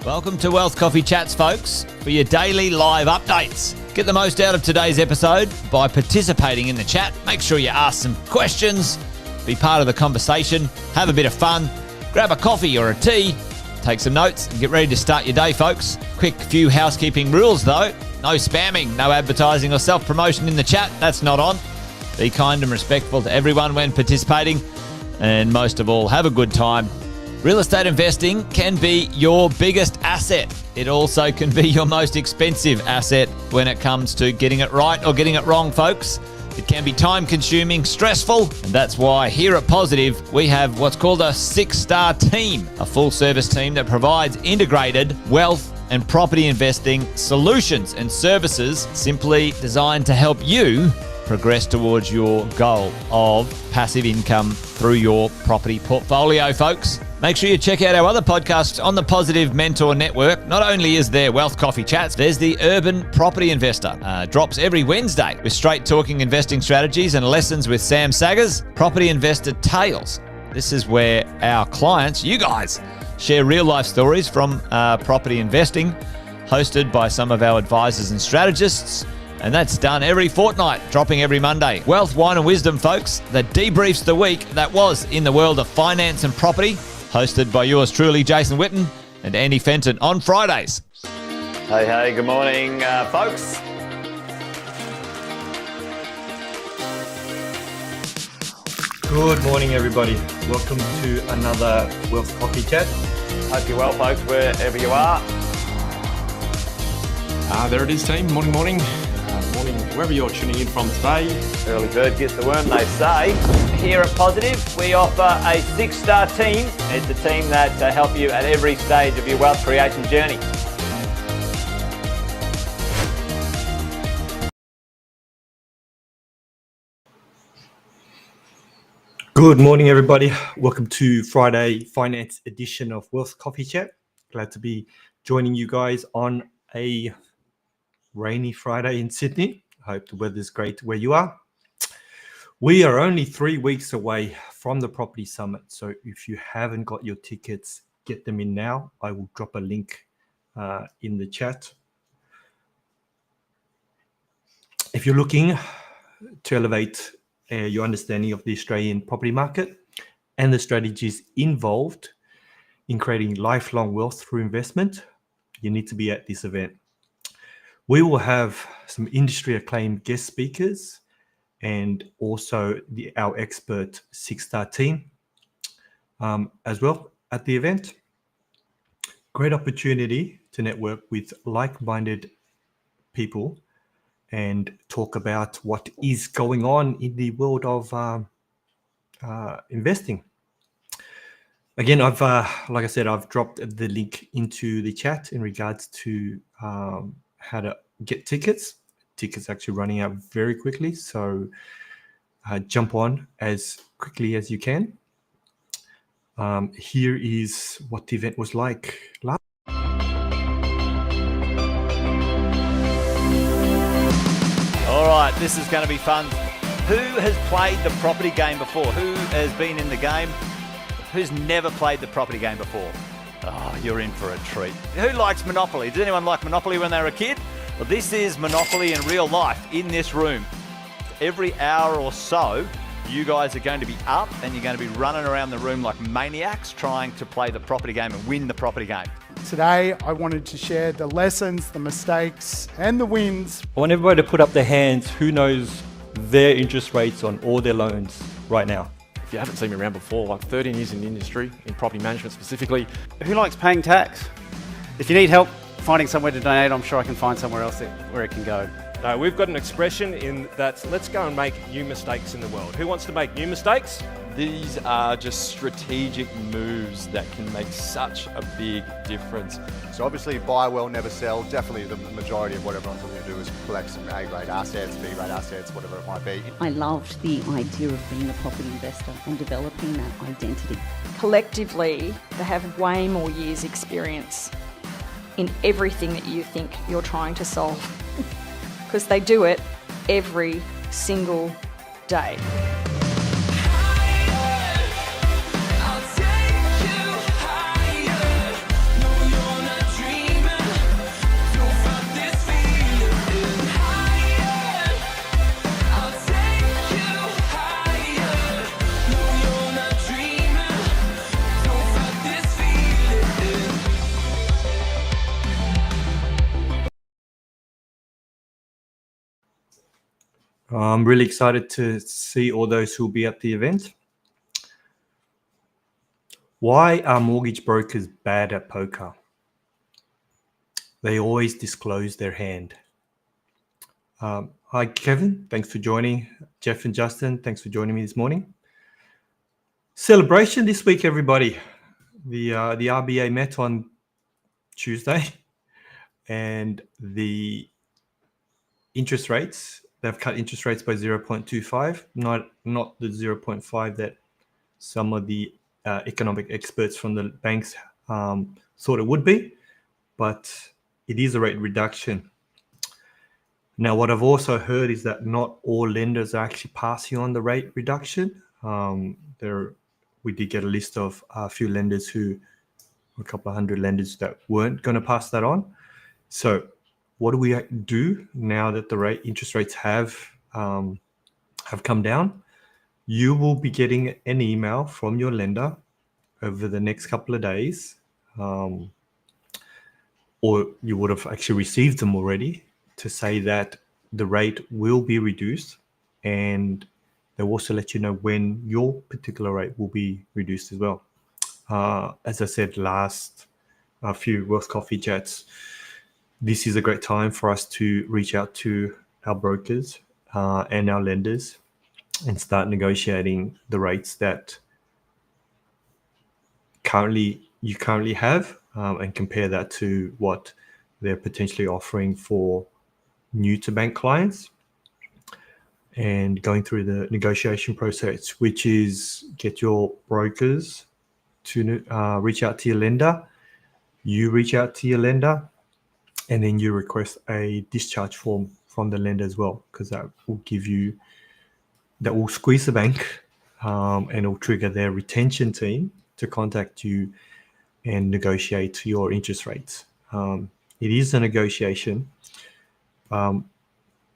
Welcome to Wealth Coffee Chats, folks, for your daily live updates. Get the most out of today's episode by participating in the chat. Make sure you ask some questions, be part of the conversation, have a bit of fun, grab a coffee or a tea, take some notes, and get ready to start your day, folks. Quick few housekeeping rules, though. No spamming, no advertising or self-promotion in the chat. That's not on. Be kind and respectful to everyone when participating. And most of all, have a good time. Real estate investing can be your biggest asset. It also can be your most expensive asset when it comes to getting it right or getting it wrong, folks. It can be time-consuming, stressful, and that's why here at Positive, we have what's called a 6-star team, a full-service team that provides integrated wealth and property investing solutions and services simply designed to help you progress towards your goal of passive income through your property portfolio, folks. Make sure you check out our other podcasts on the Positive Mentor Network. Not only is there Wealth Coffee Chats, there's the Urban Property Investor. Drops every Wednesday with straight talking investing strategies and lessons with Sam Saggers. Property Investor Tales. This is where our clients, you guys, share real life stories from property investing, hosted by some of our advisors and strategists. And that's done every fortnight, dropping every Monday. Wealth, Wine and Wisdom, folks, that debriefs the week that was in the world of finance and property, hosted by yours truly, Jason Witten and Andy Fenton on Fridays. Hey, good morning, folks. Good morning, everybody. Welcome to another Wealth Coffee Chat. Hope you're well, folks, wherever you are. There it is, team. Morning. Morning, wherever you're tuning in from today. Early bird gets the worm, they say. Here at Positive, we offer a 6-star team. It's a team that help you at every stage of your wealth creation journey. Good morning, everybody. Welcome to Friday Finance edition of Wealth Coffee Chat. Glad to be joining you guys on a rainy Friday in Sydney. I hope the weather's great where you are. We are only 3 weeks away from the Property Summit, so if you haven't got your tickets, get them in now. I will drop a link in the chat. If you're looking to elevate your understanding of the Australian property market and the strategies involved in creating lifelong wealth through investment, you need to be at this event. We will have some industry acclaimed guest speakers and also our expert 6-star team as well at the event. Great opportunity to network with like-minded people and talk about what is going on in the world of investing. Again, like I said, I've dropped the link into the chat in regards to how to get tickets. Tickets actually running out very quickly, so jump on as quickly as you can. Here is what the event was like last. All right, this is going to be fun. Who has played the property game before? Who has been in the game? Who's never played the property game before? Oh, you're in for a treat. Who likes Monopoly? Did anyone like Monopoly when they were a kid? Well, this is Monopoly in real life, in this room. Every hour or so, you guys are going to be up and you're going to be running around the room like maniacs trying to play the property game and win the property game. Today, I wanted to share the lessons, the mistakes, and the wins. I want everybody to put up their hands who knows their interest rates on all their loans right now. If you haven't seen me around before, like 13 years in the industry, in property management specifically. Who likes paying tax? If you need help finding somewhere to donate, I'm sure I can find somewhere else where it can go. No, we've got an expression in that, let's go and make new mistakes in the world. Who wants to make new mistakes? These are just strategic moves that can make such a big difference. So obviously buy well, never sell. Definitely the majority of what everyone's looking to do is collect some A-grade assets, B-grade assets, whatever it might be. I loved the idea of being a property investor and developing that identity. Collectively, they have way more years experience in everything that you think you're trying to solve. Because they do it every single day. I'm really excited to see all those who will be at the event. Why are mortgage brokers bad at poker? They always disclose their hand. Hi, Kevin. Thanks for joining. Jeff and Justin, thanks for joining me this morning. Celebration this week, everybody. The RBA met on Tuesday, and the interest rates, they've cut interest rates by 0.25, not the 0.5 that some of the economic experts from the banks thought it would be, but it is a rate reduction. Now, what I've also heard is that not all lenders are actually passing on the rate reduction. We did get a list of a few lenders a couple of hundred lenders that weren't going to pass that on. So what do we do now that the interest rates have come down? You will be getting an email from your lender over the next couple of days, or you would have actually received them already, to say that the rate will be reduced, and they'll also let you know when your particular rate will be reduced as well. As I said a few Wealth Coffee chats, this is a great time for us to reach out to our brokers and our lenders and start negotiating the rates that you currently have, and compare that to what they're potentially offering for new to bank clients, and going through the negotiation process, which is get your brokers to reach out to your lender, you reach out to your lender, and then you request a discharge form from the lender as well, because that will squeeze the bank, and it'll trigger their retention team to contact you and negotiate your interest rates. It is a negotiation.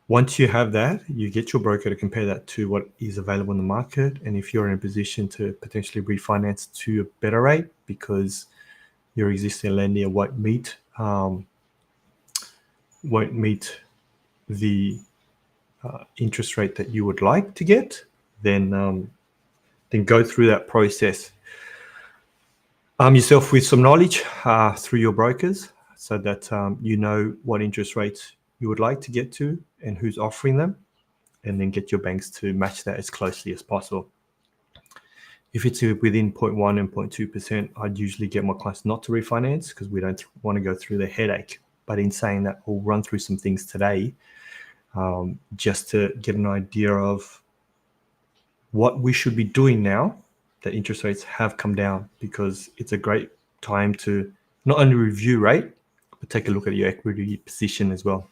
Once you have that, you get your broker to compare that to what is available in the market, and if you're in a position to potentially refinance to a better rate because your existing lender won't meet the interest rate that you would like to get, then go through that process. Arm yourself with some knowledge through your brokers, so that you know what interest rates you would like to get to and who's offering them, and then get your banks to match that as closely as possible. If it's within 0.1 and 0.2%, I'd usually get my clients not to refinance, because we don't want to go through the headache. But in saying that, we'll run through some things today just to get an idea of what we should be doing now that interest rates have come down, because it's a great time to not only review rate, but take a look at your equity position as well.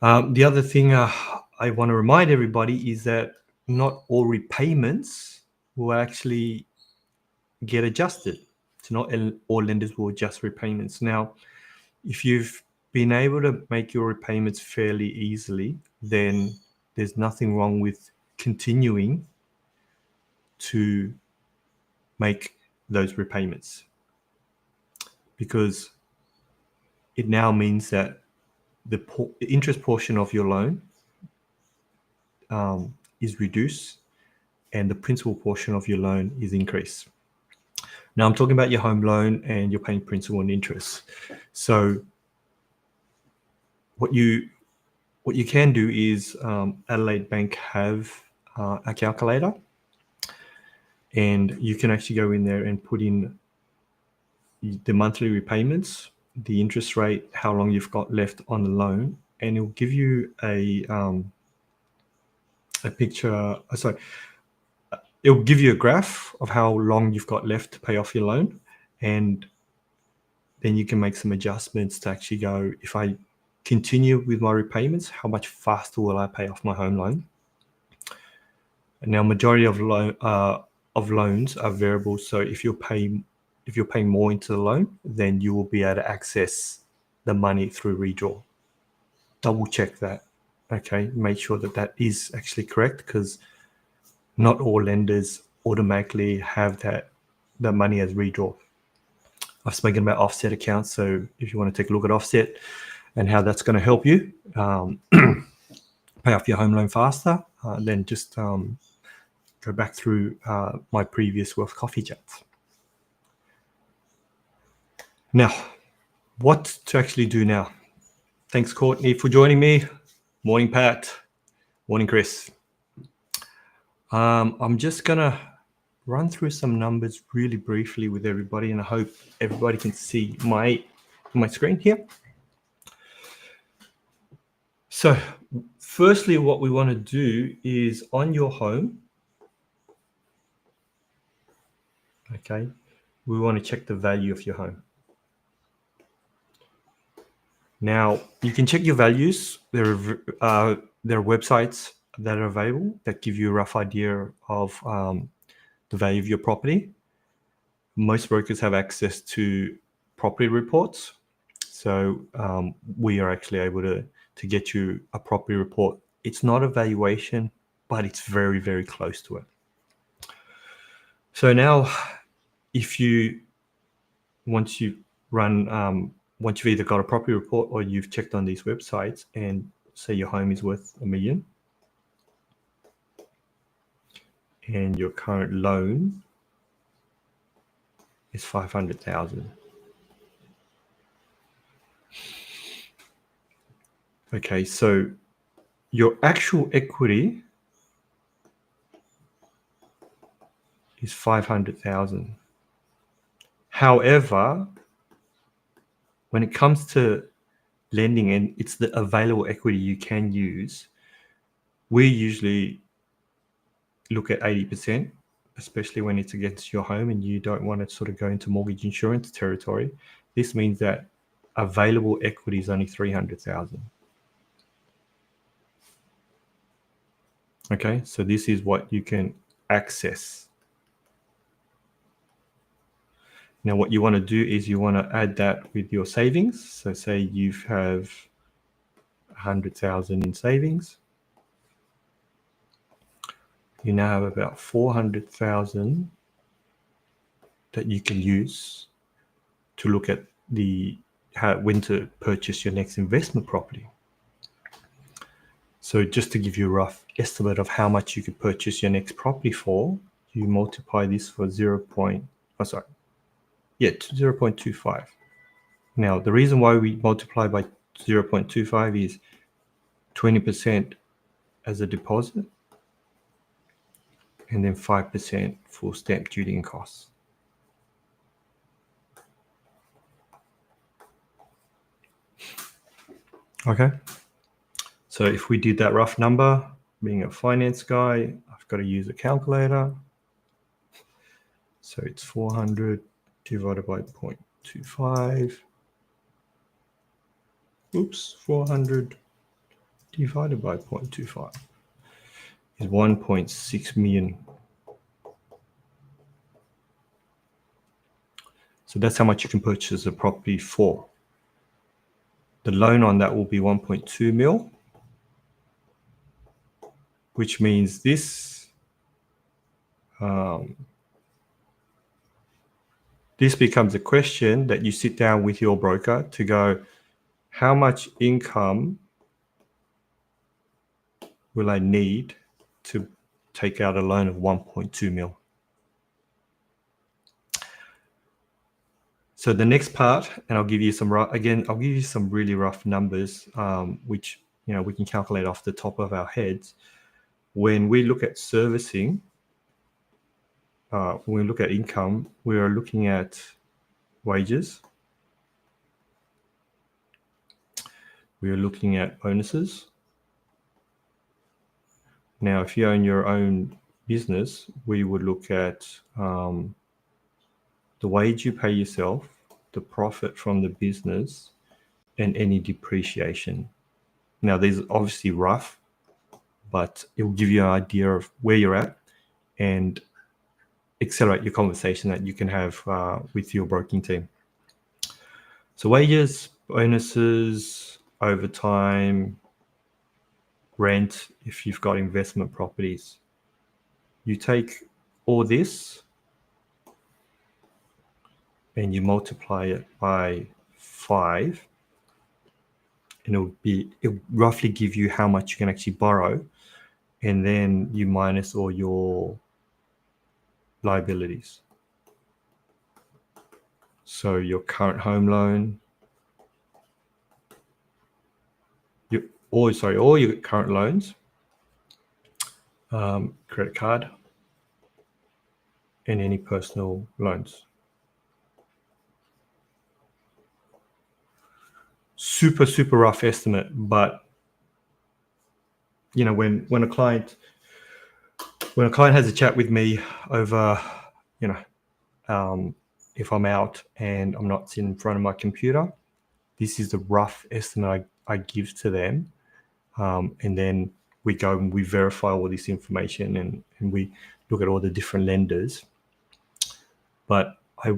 The other thing I want to remind everybody is that not all repayments will actually get adjusted. So not all lenders will adjust repayments. Now, if you've been able to make your repayments fairly easily, then there's nothing wrong with continuing to make those repayments, because it now means that the interest portion of your loan is reduced and the principal portion of your loan is increased. Now I'm talking about your home loan and you're paying principal and interest. So what you can do is Adelaide Bank have a calculator, and you can actually go in there and put in the monthly repayments, the interest rate, how long you've got left on the loan, and it will give you a picture. It will give you a graph of how long you've got left to pay off your loan, and then you can make some adjustments to actually go, if I continue with my repayments, how much faster will I pay off my home loan? And now, majority of loans are variable, so if you're paying more into the loan, then you will be able to access the money through redraw. Double check that, okay? Make sure that that is actually correct, because not all lenders automatically have that money as redraw. I've spoken about offset accounts, so if you want to take a look at offset and how that's going to help you, pay off your home loan faster, then just go back through my previous Wealth Coffee chats. Now, what to actually do now? Thanks, Courtney, for joining me. Morning, Pat. Morning, Chris. I'm just gonna run through some numbers really briefly with everybody, and I hope everybody can see my screen here. So firstly, what we want to do is on your home, okay, we want to check the value of your home. Now, you can check your values. There are websites that are available that give you a rough idea of the value of your property. Most brokers have access to property reports. So we are actually able to get you a property report. It's not a valuation, but it's very, very close to it. So now, if you, once you've either got a property report or you've checked on these websites and say your home is worth $1 million and your current loan is 500,000. Okay, so your actual equity is 500,000. However, when it comes to lending and it's the available equity you can use, we usually look at 80%, especially when it's against your home and you don't want to sort of go into mortgage insurance territory. This means that available equity is only 300,000. Okay, so this is what you can access. Now, what you want to do is you want to add that with your savings. So say you have 100,000 in savings. You now have about 400,000 that you can use to look at when to purchase your next investment property. So just to give you a rough estimate of how much you could purchase your next property for, you multiply this for 0.25. Now, the reason why we multiply by 0.25 is 20% as a deposit and then 5% for stamp duty and costs. Okay. So if we did that rough number, being a finance guy, I've got to use a calculator. So it's 400 divided by 0.25. Oops, 400 divided by 0.25 is 1.6 million. So that's how much you can purchase a property for. The loan on that will be 1.2 mil, which means this becomes a question that you sit down with your broker to go, how much income will I need to take out a loan of 1.2 mil? So the next part, and I'll give you some really rough numbers, which we can calculate off the top of our heads. When we look at servicing, when we look at income, we are looking at wages. We are looking at bonuses. Now, if you own your own business, we would look at the wage you pay yourself, the profit from the business, and any depreciation. Now, these are obviously rough, but it will give you an idea of where you're at and accelerate your conversation that you can have with your broking team. So wages, bonuses, overtime, rent, if you've got investment properties. You take all this and you multiply it by 5, and it'll roughly give you how much you can actually borrow, and then you minus all your liabilities. So your current home loan, all your current loans, credit card, and any personal loans. Super rough estimate, but when a client has a chat with me over, if I'm out and I'm not sitting in front of my computer, this is the rough estimate I give to them, and then we go and we verify all this information and we look at all the different lenders. But I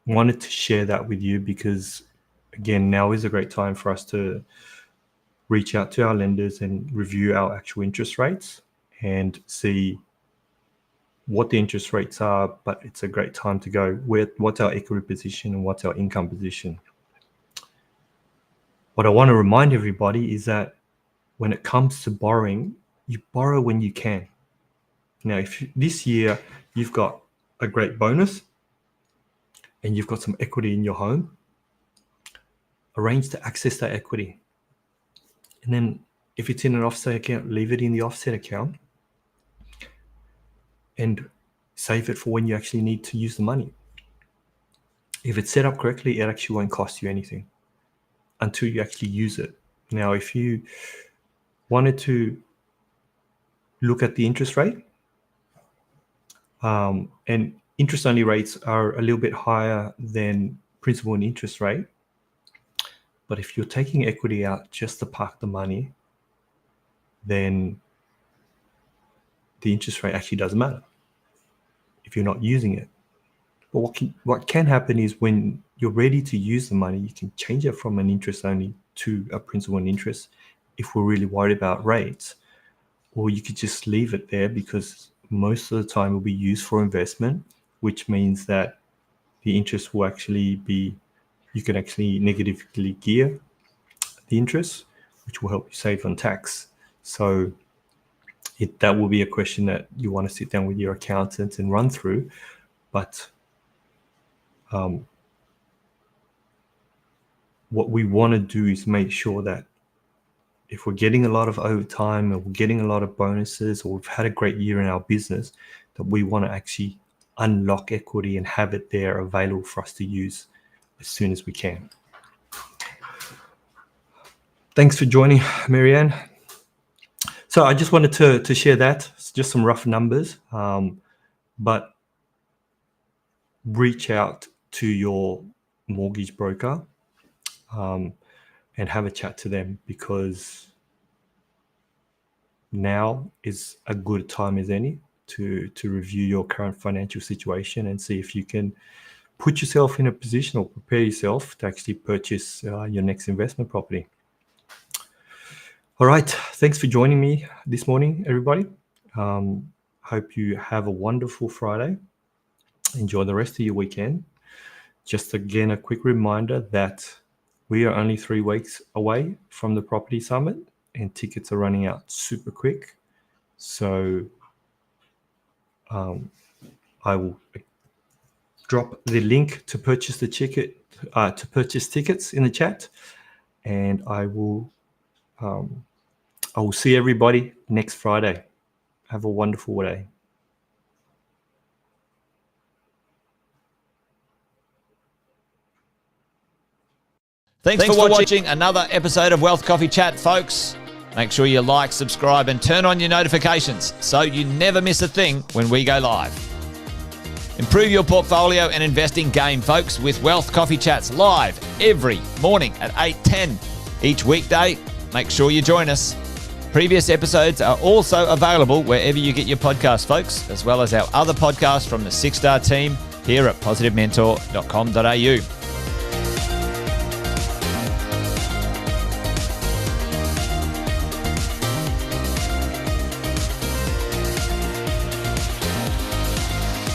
wanted to share that with you because, again, now is a great time for us to reach out to our lenders and review our actual interest rates and see what the interest rates are. But it's a great time to go with what's our equity position and what's our income position. What I want to remind everybody is that when it comes to borrowing, you borrow when you can. Now, if this year you've got a great bonus and you've got some equity in your home, arrange to access that equity. And then if it's in an offset account, leave it in the offset account and save it for when you actually need to use the money. If it's set up correctly, it actually won't cost you anything until you actually use it. Now, if you wanted to look at the interest rate, and interest-only rates are a little bit higher than principal and interest rate, but if you're taking equity out just to park the money, then the interest rate actually doesn't matter if you're not using it. But what can happen is when you're ready to use the money, you can change it from an interest only to a principal and interest if we're really worried about rates, or you could just leave it there because most of the time it will be used for investment, which means that the interest will actually be, you can actually negatively gear the interest, which will help you save on tax. So that will be a question that you want to sit down with your accountant and run through. But what we want to do is make sure that if we're getting a lot of overtime and we're getting a lot of bonuses, or we've had a great year in our business, that we want to actually unlock equity and have it there available for us to use as soon as we can. Thanks for joining, Marianne. So I just wanted to share that. It's just some rough numbers, but reach out to your mortgage broker and have a chat to them, because now is a good time as any to review your current financial situation and see if you can put yourself in a position or prepare yourself to actually purchase your next investment property. All right. Thanks for joining me this morning, everybody. Hope you have a wonderful Friday. Enjoy the rest of your weekend. Just again, a quick reminder that we are only 3 weeks away from the Property Summit and tickets are running out super quick. So I will drop the link to purchase the ticket, to purchase tickets in the chat, and I will see everybody next Friday. Have a wonderful day. Thanks for watching another episode of Wealth Coffee Chat, folks. Make sure you like, subscribe, and turn on your notifications so you never miss a thing when we go live. Improve your portfolio and investing game, folks, with Wealth Coffee Chats live every morning at 8:10 each weekday. Make sure you join us. Previous episodes are also available wherever you get your podcasts, folks, as well as our other podcasts from the 6 Star team here at positivementor.com.au.